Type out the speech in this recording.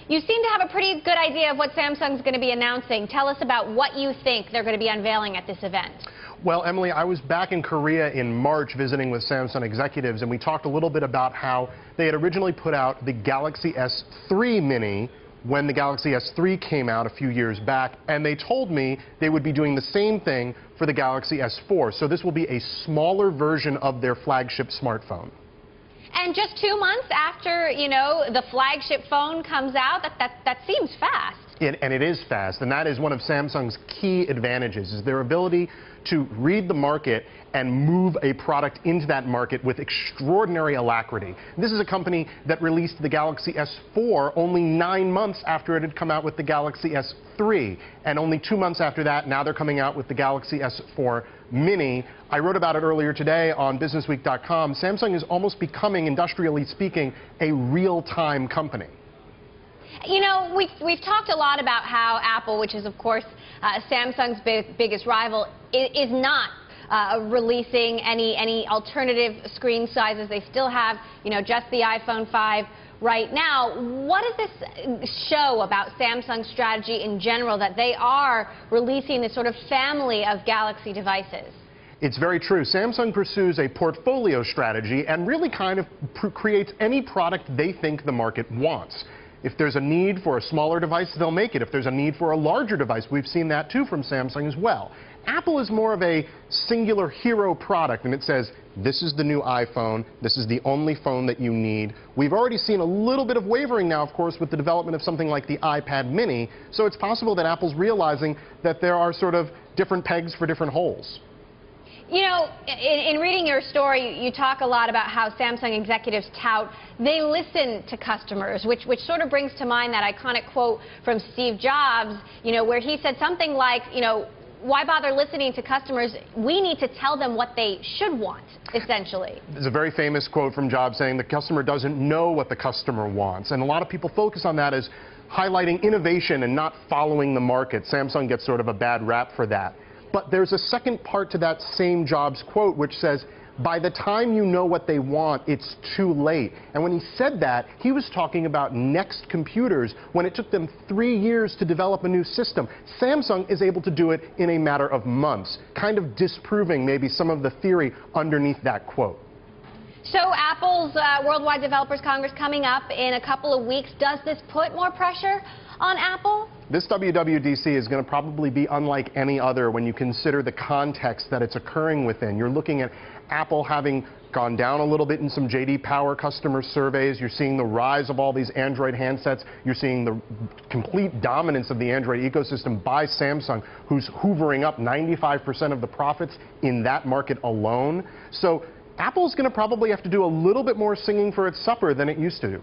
You seem to have a pretty good idea of what Samsung's going to be announcing. Tell us about what you think they're going to be unveiling at this event. Well, Emily, I was back in Korea in March visiting with Samsung executives, and we talked a little bit about how they had originally put out the Galaxy S3 Mini when the Galaxy S3 came out a few years back, and they told me they would be doing the same thing for the Galaxy S4. So this will be a smaller version of their flagship smartphone. And just 2 months after, the flagship phone comes out, that seems fast. And it is fast, and that is one of Samsung's key advantages, is their ability to read the market and move a product into that market with extraordinary alacrity. This is a company that released the Galaxy S4 only 9 months after it had come out with the Galaxy S3, and only 2 months after that, now they're coming out with the Galaxy S4 Mini. I wrote about it earlier today on Businessweek.com. Samsung is almost becoming, industrially speaking, a real-time company. We've talked a lot about how Apple, which is, of course, Samsung's biggest rival, is not releasing any alternative screen sizes. They still have, just the iPhone 5 right now. What does this show about Samsung's strategy in general, that they are releasing this sort of family of Galaxy devices? It's very true. Samsung pursues a portfolio strategy and really kind of creates any product they think the market wants. If there's a need for a smaller device, they'll make it. If there's a need for a larger device, we've seen that too from Samsung as well. Apple is more of a singular hero product, and it says, this is the new iPhone, this is the only phone that you need. We've already seen a little bit of wavering now, of course, with the development of something like the iPad mini, so it's possible that Apple's realizing that there are sort of different pegs for different holes. In reading your story, you talk a lot about how Samsung executives tout they listen to customers, which sort of brings to mind that iconic quote from Steve Jobs, where he said something like, why bother listening to customers? We need to tell them what they should want, essentially. There's a very famous quote from Jobs saying the customer doesn't know what the customer wants. And a lot of people focus on that as highlighting innovation and not following the market. Samsung gets sort of a bad rap for that. But there's a second part to that same Jobs quote, which says, by the time you know what they want, it's too late. And when he said that, he was talking about Next computers, when it took them 3 years to develop a new system. Samsung is able to do it in a matter of months, kind of disproving maybe some of the theory underneath that quote. So Apple's Worldwide Developers Congress coming up in a couple of weeks. Does this put more pressure on Apple? This WWDC is going to probably be unlike any other when you consider the context that it's occurring within. You're looking at Apple having gone down a little bit in some J.D. Power customer surveys. You're seeing the rise of all these Android handsets. You're seeing the complete dominance of the Android ecosystem by Samsung, who's hoovering up 95% of the profits in that market alone. So Apple's going to probably have to do a little bit more singing for its supper than it used to do.